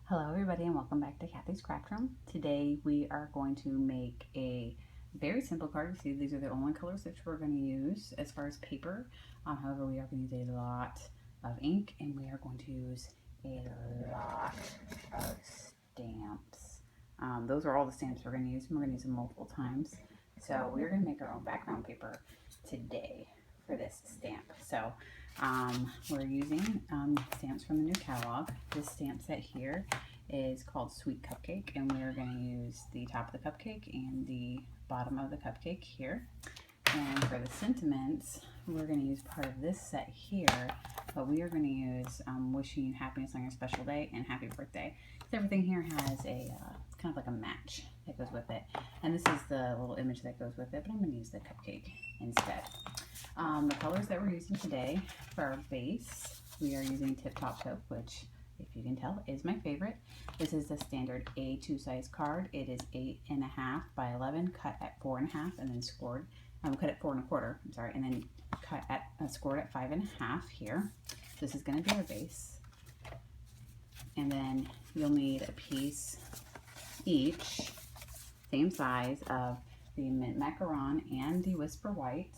Hello everybody and welcome back to Kathy's Craft Room. Today we are going to make a very simple card. See, these are the only colors that we're going to use as far as paper. However, we are going to use a lot of ink and we are going to use a lot of stamps. Those are all the stamps we're going to use and we're going to use them multiple times. So we're going to make our own background paper today for this stamp. So we're using stamps from the new catalog. This stamp set here is called Sweet Cupcake, and we're going to use the top of the cupcake and the bottom of the cupcake here. And for the sentiments, we're going to use part of this set here, but we are going to use wishing you happiness on your special day and happy birthday. Everything here has a kind of like a match that goes with it, and this is the little image that goes with it, but I'm going to use the cupcake instead. The colors that we're using today for our base, we are using Tip Top Taupe, which, if you can tell, is my favorite. This is the standard A2 size card. It is 8.5 by 11, cut at 4.5, and then scored. Cut at 4 1/4. I'm sorry, and then cut at scored at 5.5 here. This is going to be our base, and then you'll need a piece each, same size, of the Mint Macaron and the Whisper White.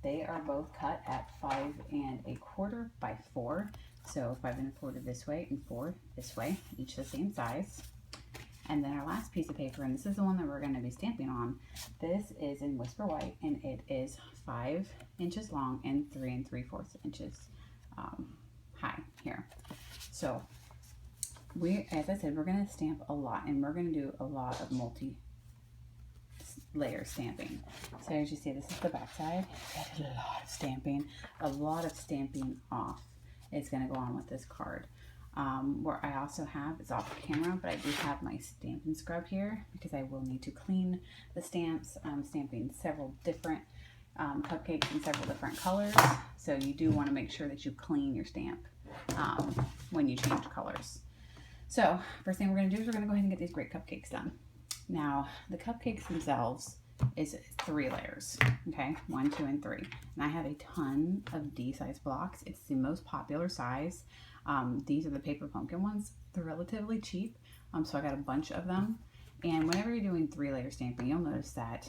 They are both cut at 5 1/4 by 4. So 5 1/4 this way and 4 this way, each the same size. And then our last piece of paper, and this is the one that we're going to be stamping on. This is in Whisper White, and it is 5 inches long and 3 3/4 inches high here. So as I said, we're going to stamp a lot, and we're going to do a lot of multi-layer stamping. So as you see, this is the back side. I did a lot of stamping off. It's going to go on with this card. Where I also have, it's off camera, but I do have my Stampin' scrub here because I will need to clean the stamps. I'm stamping several different cupcakes in several different colors, so you do want to make sure that you clean your stamp when you change colors. So first thing we're going to do is we're going to go ahead and get these great cupcakes done. Now the cupcakes themselves is 3 layers, okay, 1, 2, and 3. And I have a ton of D-size blocks. It's the most popular size. These are the paper pumpkin ones. They're relatively cheap, so I got a bunch of them. And whenever you're doing 3-layer stamping, you'll notice that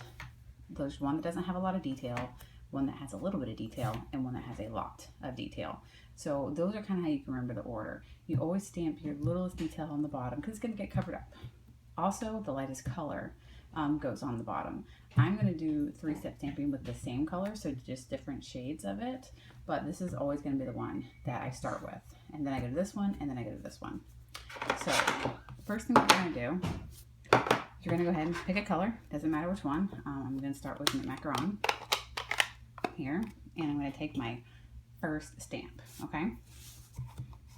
there's one that doesn't have a lot of detail, one that has a little bit of detail, and one that has a lot of detail. So those are kind of how you can remember the order. You always stamp your littlest detail on the bottom because it's going to get covered up. Also, the lightest color goes on the bottom. I'm going to do 3-step stamping with the same color, so just different shades of it, but this is always going to be the one that I start with. And then I go to this one, and then I go to this one. So first thing we're going to do, you're going to go ahead and pick a color. Doesn't matter which one. I'm going to start with Mint Macaron here, and I'm going to take my first stamp, okay?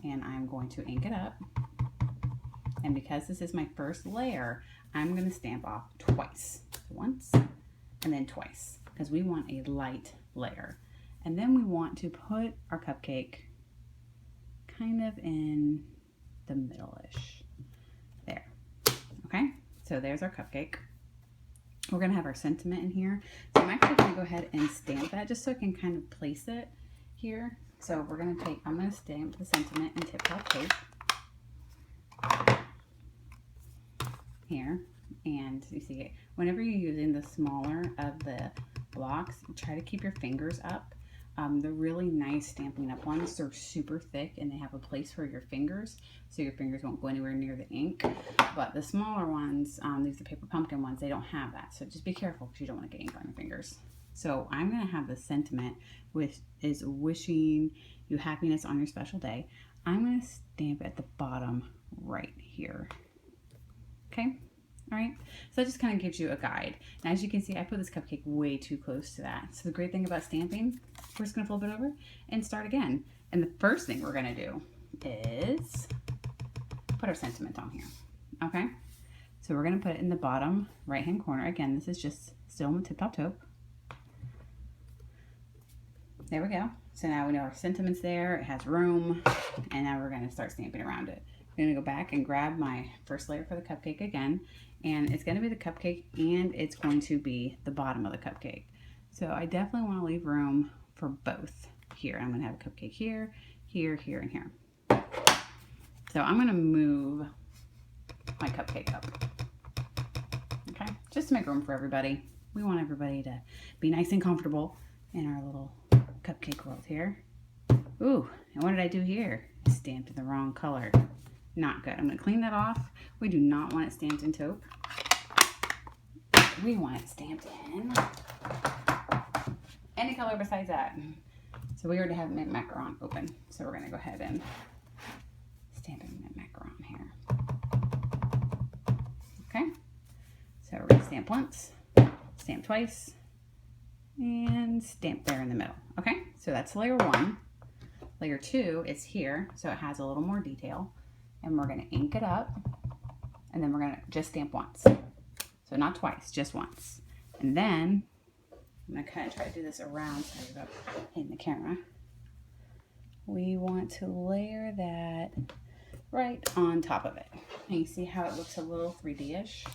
And I'm going to ink it up. And because this is my first layer, I'm going to stamp off twice. Once and then twice, because we want a light layer. And then we want to put our cupcake kind of in the middle-ish. There. Okay, so there's our cupcake. We're going to have our sentiment in here. So I'm actually going to go ahead and stamp that just so I can kind of place it here. So we're going to I'm going to stamp the sentiment in Tip Top Taupe here. And you see, whenever you're using the smaller of the blocks, try to keep your fingers up. They're really nice Stampin' Up ones. They're super thick and they have a place for your fingers, so your fingers won't go anywhere near the ink. But the smaller ones, these are the paper pumpkin ones, they don't have that. So just be careful because you don't want to get ink on your fingers. So I'm going to have the sentiment, which is wishing you happiness on your special day. I'm going to stamp at the bottom right here. Okay? All right, so that just kind of gives you a guide. And as you can see, I put this cupcake way too close to that. So the great thing about stamping, we're just going to flip it over and start again. And the first thing we're going to do is put our sentiment on here. Okay, so we're going to put it in the bottom right-hand corner. Again, this is just still in the Tip Top Taupe. There we go. So now we know our sentiment's there. It has room. And now we're going to start stamping around it. I'm going to go back and grab my first layer for the cupcake again, and it's going to be the cupcake and it's going to be the bottom of the cupcake. So I definitely want to leave room for both here. I'm going to have a cupcake here, here, here, and here. So I'm going to move my cupcake up. Okay, just to make room for everybody. We want everybody to be nice and comfortable in our little cupcake world here. Ooh, and what did I do here? I stamped in the wrong color. Not good. I'm going to clean that off. We do not want it stamped in taupe. We want it stamped in any color besides that. So we already have mint macaron open. So we're going to go ahead and stamp in mint macaron here. Okay. So we're going to stamp once, stamp twice, and stamp there in the middle. Okay. So that's layer 1. Layer 2 is here. So it has a little more detail. And we're going to ink it up. And then we're going to just stamp once. So not twice, just once. And then I'm going to kind of try to do this around, sorry about hitting the camera. We want to layer that right on top of it. And you see how it looks a little 3D-ish?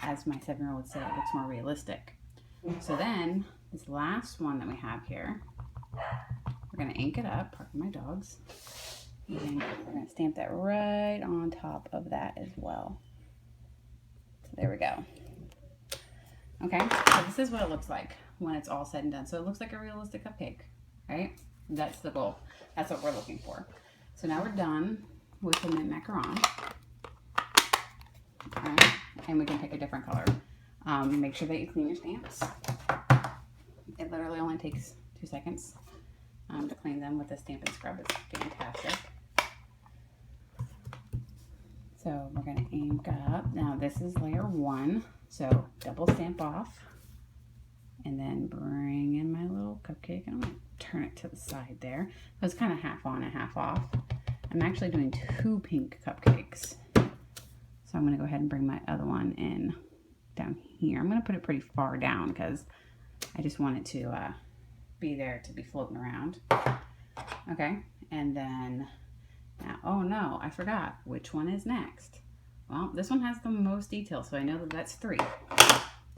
As my 7-year-old would say, it looks more realistic. So then, this last one that we have here, we're going to ink it up, pardon my dogs, and we're going to stamp that right on top of that as well. So there we go. Okay, so this is what it looks like when it's all said and done. So it looks like a realistic cupcake, right? That's the goal. That's what we're looking for. So now we're done with the mint macaron. All right, and we can pick a different color. Make sure that you clean your stamps. It literally only takes 2 seconds to clean them with the Stampin' Scrub. It's fantastic. So we're going to ink up. Now this is layer 1. So double stamp off and then bring in my little cupcake. I'm going to turn it to the side there. So it's kind of half on and half off. I'm actually doing 2 pink cupcakes. So I'm going to go ahead and bring my other one in down here. I'm going to put it pretty far down because I just want it to be there to be floating around. Okay, and then now, oh no, I forgot which one is next. Well, this one has the most detail, so I know that that's 3.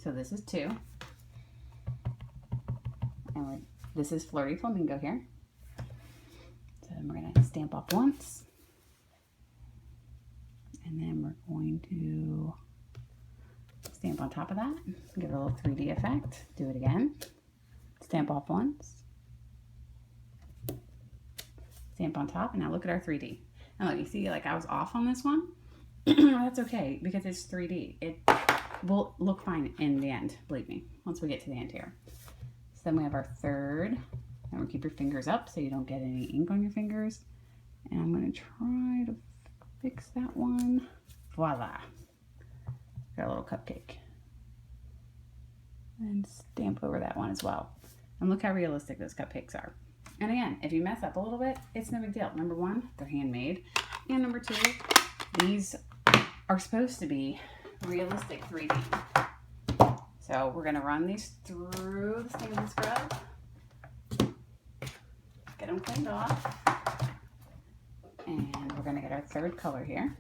So this is 2. And this is Flirty Flamingo here. So then we're going to stamp off once. And then we're going to stamp on top of that. Give it a little 3D effect. Do it again. Stamp off once. Stamp on top. And now look at our 3D. And look, you see, like I was off on this one. That's okay because it's 3D. It will look fine in the end, believe me, once we get to the end here. So then we have our third. And we'll keep your fingers up so you don't get any ink on your fingers. And I'm going to try to fix that one. Voila. Got a little cupcake. And stamp over that one as well. And look how realistic those cupcakes are. And again, if you mess up a little bit, it's no big deal. Number 1, they're handmade. And number 2, these are supposed to be realistic 3D. So we're going to run these through the Stampin' Scrub. Get them cleaned off. And we're going to get our third color here.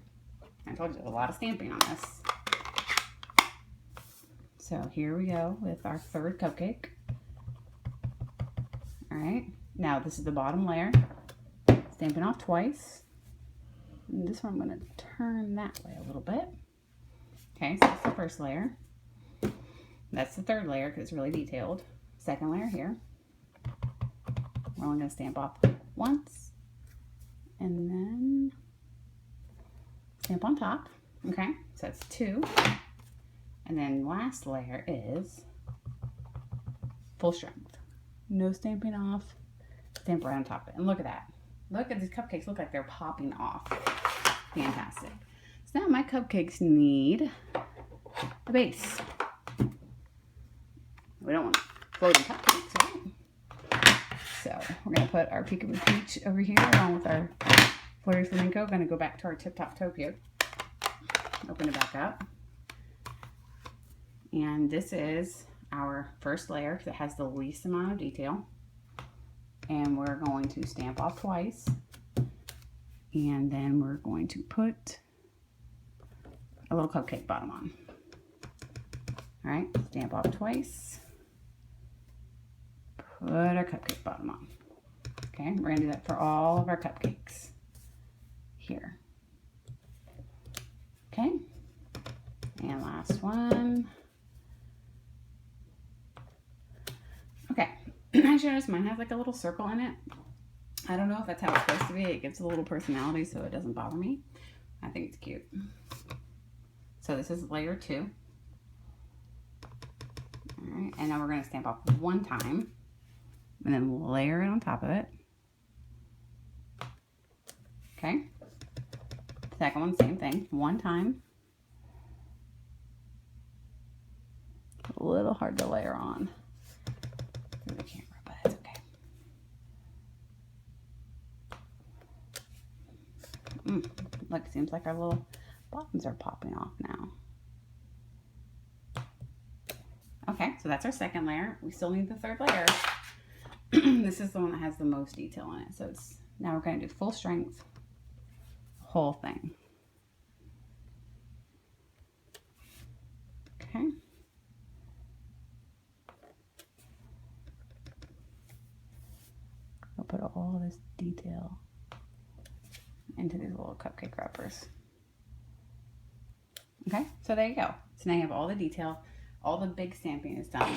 I told you there's a lot of stamping on this. So here we go with our third cupcake. All right. Now this is the bottom layer. Stamping off twice. And this one I'm going to turn that way a little bit. Okay, so that's the first layer. That's the third layer because it's really detailed. Second layer here. We're only going to stamp off once. And then stamp on top. Okay, so that's 2. And then last layer is full strength. No stamping off. Stamp right on top of it. And look at that. Look at these cupcakes. Look like they're popping off. Fantastic. So now my cupcakes need a base. We don't want floating cupcakes, right? So we're going to put our Peekaboo Peach over here along with our Flirty Flamingo. Going to go back to our Tip Top Taupe here. Open it back up. And this is our first layer because it has the least amount of detail. And we're going to stamp off twice. And then we're going to put a little cupcake bottom on. All right, stamp off twice. Put our cupcake bottom on. Okay, we're going to do that for all of our cupcakes here. Okay, you notice mine has like a little circle in it? I don't know if that's how it's supposed to be. It gives a little personality so it doesn't bother me. I think it's cute. So this is layer 2. All right, and now we're going to stamp off one time and then we'll layer it on top of it. Okay. Second one, same thing, one time. A little hard to layer on through the camera, but it's okay. Look, seems like our little bottoms are popping off now. Okay, so that's our second layer. We still need the third layer. This is the one that has the most detail in it. So it's now we're going to do full strength, whole thing. Okay. I'll put all this detail into these little cupcake wrappers. Okay, so there you go. So now you have all the detail, all the big stamping is done.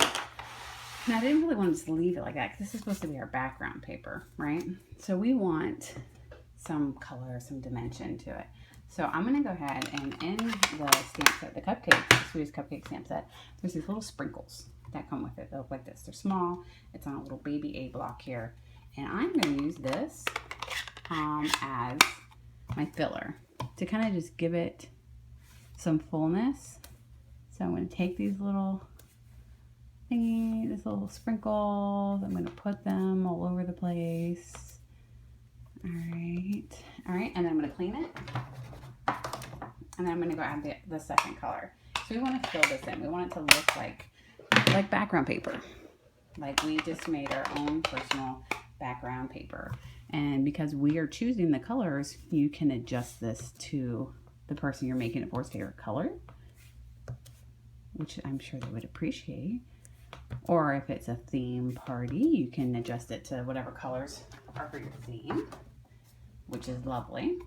Now I didn't really want to just leave it like that because this is supposed to be our background paper, right? So we want some color, some dimension to it. So I'm going to go ahead and in the stamp set, the cupcakes, the Sweetest Cupcake stamp set, there's these little sprinkles that come with it. They look like this. They're small. It's on a little baby A block here. And I'm going to use this as my filler to kind of just give it some fullness. So I'm going to take these little thingy, these little sprinkles. I'm going to put them all over the place. All right, and then I'm going to clean it. And then I'm going to go add the second color. So we want to fill this in. We want it to look like background paper. Like we just made our own personal background paper. And because we are choosing the colors, you can adjust this to the person you're making it for's favorite color, which I'm sure they would appreciate. Or if it's a theme party, you can adjust it to whatever colors are for your theme, which is lovely.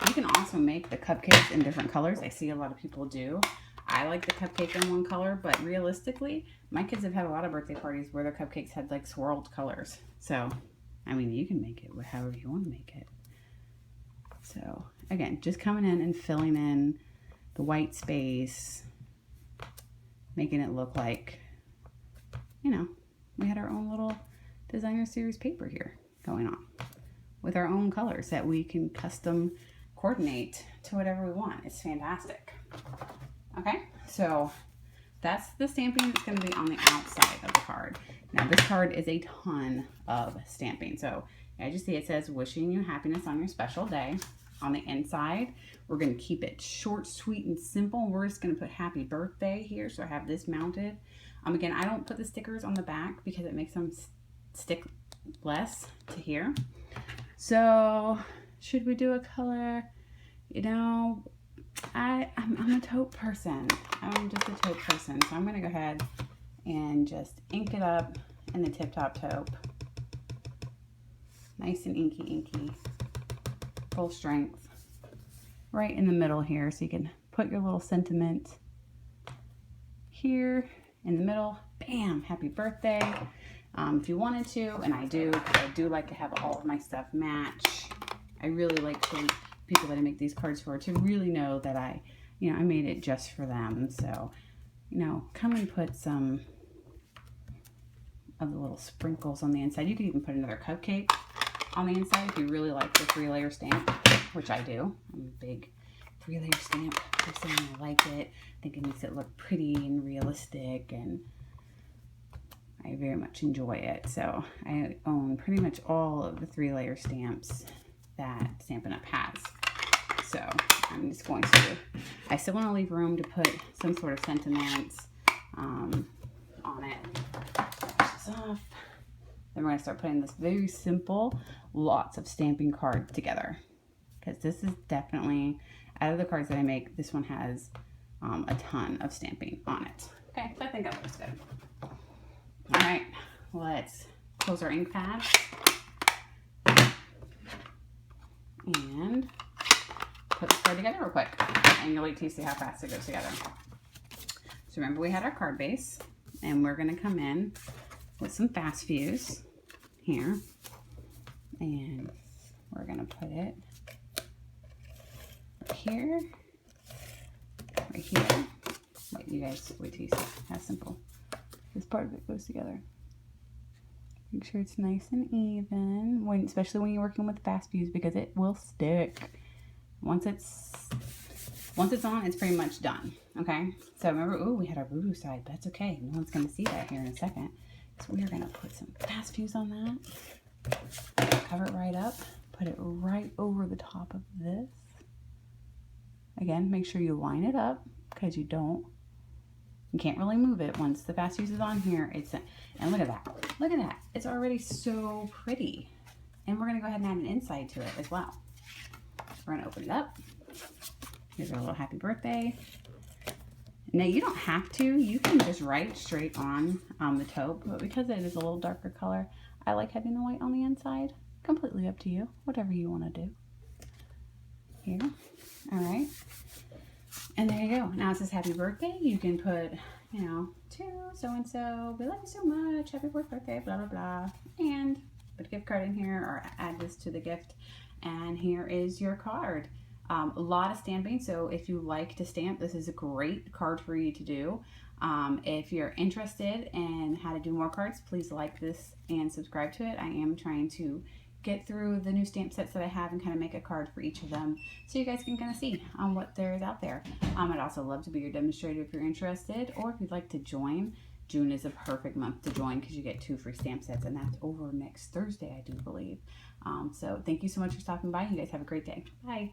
You can also make the cupcakes in different colors. I see a lot of people do. I like the cupcake in one color, but realistically, my kids have had a lot of birthday parties where their cupcakes had like swirled colors. So, I mean, you can make it however you want to make it. So, again, just coming in and filling in the white space, making it look like, you know, we had our own little designer series paper here going on with our own colors that we can custom coordinate to whatever we want. It's fantastic. Okay, so that's the stamping that's going to be on the outside of the card. Now this card is a ton of stamping. So as you see, it says wishing you happiness on your special day. On the inside, we're going to keep it short, sweet, and simple. We're just going to put happy birthday here. So I have this mounted. Again, I don't put the stickers on the back because it makes them stick less to here. So should we do a color? You know, I'm a taupe person. I'm just a taupe person. So I'm going to go ahead and just ink it up in the Tip Top Taupe. Nice and inky, full strength. Right in the middle here, so you can put your little sentiment here in the middle. Bam! Happy birthday. If you wanted to, and I do like to have all of my stuff match. I really like to people that I make these cards for to really know that I made it just for them. So, come and put some of the little sprinkles on the inside. You could even put another cupcake on the inside if you really like the 3-layer stamp, which I do. I'm a big 3-layer stamp person. I like it. I think it makes it look pretty and realistic, and I very much enjoy it. So I own pretty much all of the 3-layer stamps that Stampin' Up! Has. So I'm just going to, I still want to leave room to put some sort of sentiments on it. Push this off. Then we're going to start putting this very simple, lots of stamping card together. Because this is definitely, out of the cards that I make, this one has a ton of stamping on it. Okay, so I think that looks good. All right, let's close our ink pad. And put this card together real quick. And you'll wait till you see how fast it goes together. So remember, we had our card base. And we're going to come in with some fast fuse here. And we're going to put it right here, right here. Wait, you guys, wait till you see how simple this part of it goes together. Make sure it's nice and even, especially when you're working with fast fuse, because it will stick. Once it's on, it's pretty much done. Okay, so remember, ooh, we had our voodoo side, but that's okay. No one's gonna see that here in a second. So we are gonna put some fast fuse on that. Cover it right up. Put it right over the top of this. Again, make sure you line it up, because you can't really move it once the fast fuse is on here. And look at that. Look at that. It's already so pretty. And we're going to go ahead and add an inside to it as well. We're going to open it up. Here's our little happy birthday. Now, you don't have to. You can just write straight on the taupe. But because it is a little darker color, I like having the white on the inside. Completely up to you. Whatever you want to do. Here. All right. And there you go. Now it says happy birthday. You can put, you know, to so-and-so, we love you so much, happy birthday, blah, blah, blah. And put a gift card in here or add this to the gift. And here is your card. A lot of stamping, so if you like to stamp, this is a great card for you to do. If you're interested in how to do more cards, please like this and subscribe to it. I am trying to get through the new stamp sets that I have and kind of make a card for each of them so you guys can kind of see what there is out there. I'd also love to be your demonstrator if you're interested, or if you'd like to join. June is a perfect month to join because you get 2 free stamp sets, and that's over next Thursday, I do believe. So thank you so much for stopping by. You guys have a great day. Bye.